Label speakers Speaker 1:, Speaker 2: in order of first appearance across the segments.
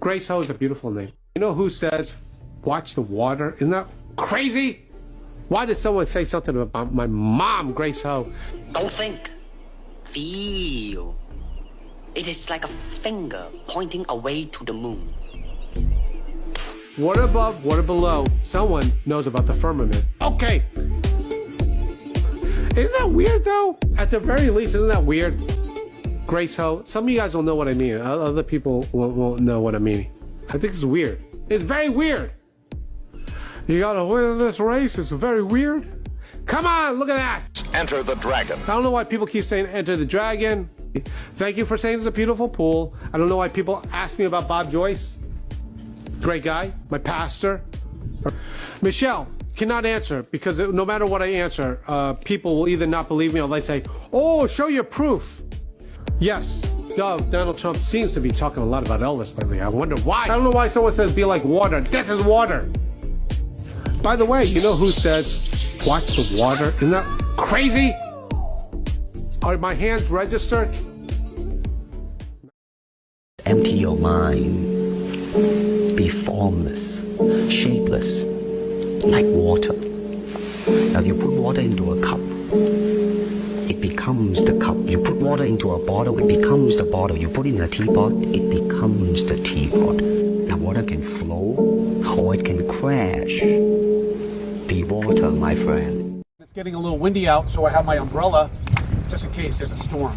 Speaker 1: Grace Ho is a beautiful name. You know who says, watch the water? Isn't that crazy? Why did someone say something about my mom, Grace Ho?
Speaker 2: Don't think. Feel. It is like a finger pointing away to the moon.
Speaker 1: Water above, water below. Someone knows about the firmament. Okay. Isn't that weird, though? At the very least, isn't that weird? Grace Ho. Some of you guys will know what I mean. Other people won't know what I mean. I think it's weird. It's very weird. You gotta win this race. It's very weird. Come on, look at that.
Speaker 3: Enter the dragon.
Speaker 1: I don't know why people keep saying enter the dragon. Thank you for saying it's a beautiful pool. I don't know why people ask me about Bob Joyce. Great guy, my pastor. Michelle cannot answer because no matter what I answer, people will either not believe me or they say, oh, show your proof. Yes, Donald Trump seems to be talking a lot about Elvis lately. I wonder why. I don't know why someone says be like water. This is water. By the way, you know who says watch the water? Isn't that crazy? Are my hands registered?
Speaker 4: Empty your mind. Be formless, shapeless, like water. Now you put water into a cup, it becomes the cup. You put water into a bottle, it becomes the bottle. You put it in a teapot, it becomes the teapot. Now water can flow or it can crash. Be water, my friend.
Speaker 1: It's getting a little windy out, so I have my umbrella just in case there's a storm.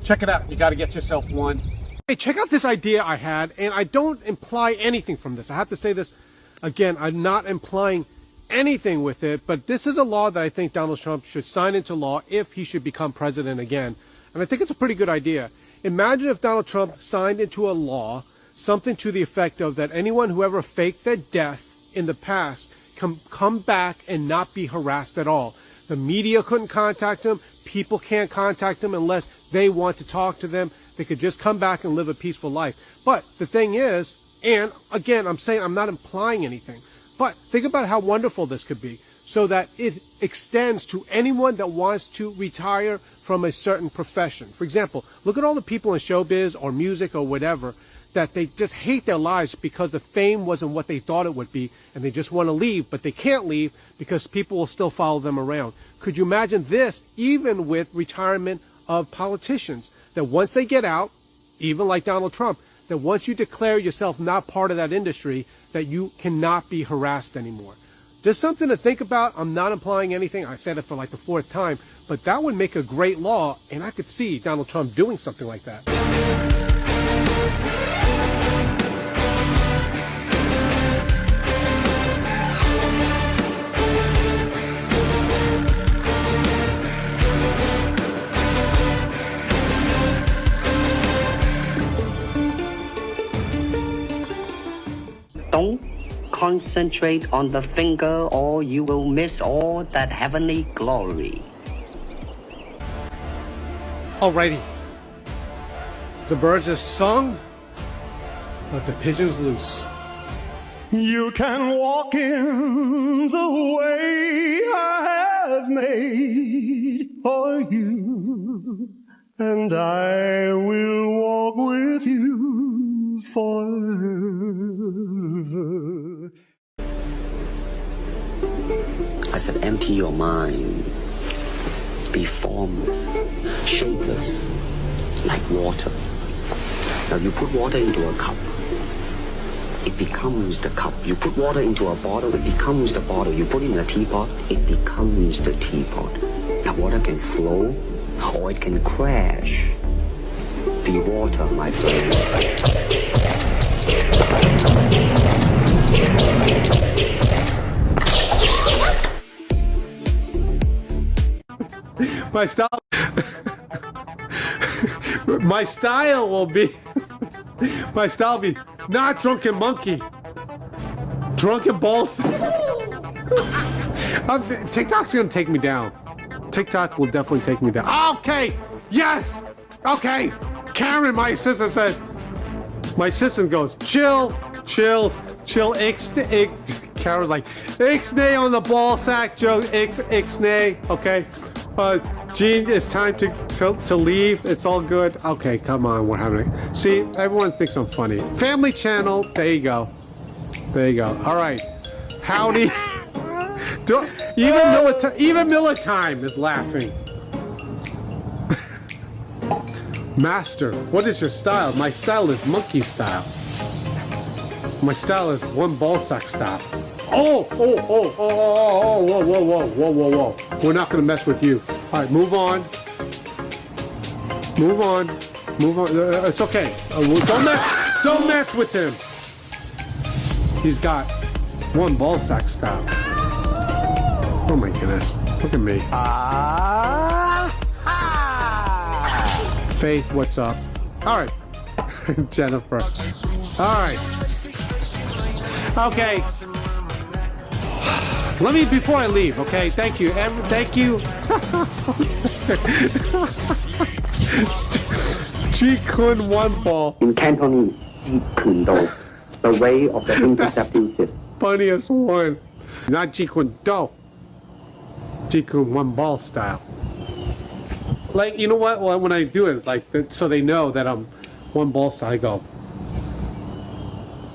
Speaker 1: Check it out. You got to get yourself one. Hey, check out this idea I had, and I don't imply anything from this. I have to say this again. I'm not implying anything with it, but this is a law that I think Donald Trump should sign into law if he should become president again. And I think it's a pretty good idea. Imagine if Donald Trump signed into a law something to the effect of that anyone who ever faked their death in the past can come back and not be harassed at all. The media couldn't contact him. People can't contact him unless they want to talk to them. They could just come back and live a peaceful life. But the thing is, and again, I'm saying I'm not implying anything, but think about how wonderful this could be so that it extends to anyone that wants to retire from a certain profession. For example, look at all the people in showbiz or music or whatever that they just hate their lives because the fame wasn't what they thought it would be, and they just want to leave, but they can't leave because people will still follow them around. Could you imagine this even with retirement of politicians? That once they get out, even like Donald Trump, that once you declare yourself not part of that industry, that you cannot be harassed anymore. Just something to think about. I'm not implying anything. I said it for like the 4th time, but that would make a great law, and I could see Donald Trump doing something like that.
Speaker 2: Don't concentrate on the finger or you will miss all that heavenly glory.
Speaker 1: Alrighty. The birds have sung, but the pigeons loose.
Speaker 5: You can walk in the way I have made for you, and I will walk with you forever.
Speaker 4: I said empty your mind. Be formless, shapeless, like water. Now you put water into a cup, it becomes the cup. You put water into a bottle, it becomes the bottle. You put it in a teapot, it becomes the teapot. Now water can flow or it can crash. Be water, my friend.
Speaker 1: My style will be not drunken monkey, drunken balls. TikTok's gonna take me down. TikTok will definitely take me down. Okay, yes, okay. Karen, my assistant says, my assistant goes, chill. Karen's like, ixnay on the ball sack joke, ixnay, okay. Gene, it's time to leave. It's all good. Okay, come on. We're having a... See, everyone thinks I'm funny. Family Channel. There you go. There you go. All right. Howdy. Even Militime is laughing. Master, what is your style? My style is monkey style. My style is one ballsack style. Oh, whoa. We're not gonna mess with you. All right, move on. Move on. It's okay. Don't mess with him. He's got one ballsack style. Oh my goodness. Look at me. Faith, what's up? All right. Jennifer. All right. Okay. Let me, before I leave, okay? Thank you. Thank you. Ji-kun one ball.
Speaker 4: In Cantonese, Ji-kun-do, the way of the intercepted.
Speaker 1: Funniest one. Not Ji-kun-do. Ji-kun one ball style. Like, you know what? Well, when I do it, like, so they know that I'm one ball style, I go.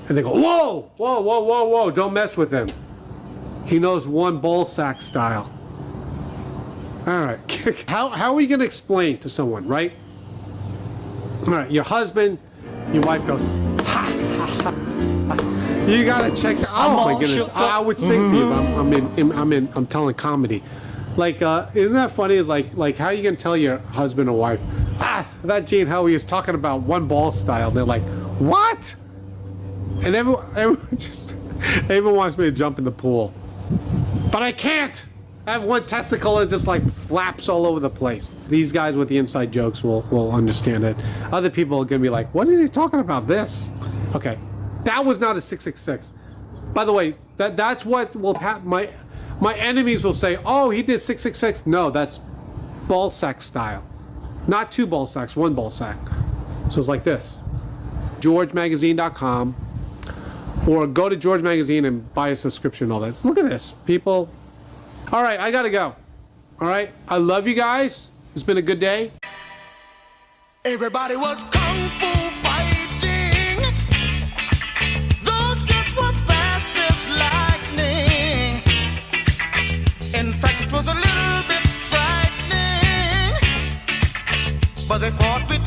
Speaker 1: And they go, whoa, don't mess with him. He knows one ball sack style. All right. How are we going to explain to someone, right? All right, your husband, your wife goes, ha, ha, ha. You got to check. Oh, my goodness. I would sing for you, but I'm telling comedy. Like, isn't that funny? It's like how are you going to tell your husband or wife, that Gene Howie is talking about one ball style. They're like, what? And everyone wants me to jump in the pool. But I can't. I have one testicle and it just like flaps all over the place. These guys with the inside jokes will understand it. Other people are going to be like, what is he talking about this? Okay. That was not a 666. By the way, that's what will happen. My enemies will say, oh, he did 666. No, that's ball sack style. Not two ball sacks, one ball sack. So it's like this. GeorgeMagazine.com, or go to George Magazine and buy a subscription and all that. Look at this, people. All right, I gotta go. All right, I love you guys. It's been a good day.
Speaker 3: Everybody was kung fu fighting. Those kids were fast as lightning. In fact, it was a little bit frightening, but they fought with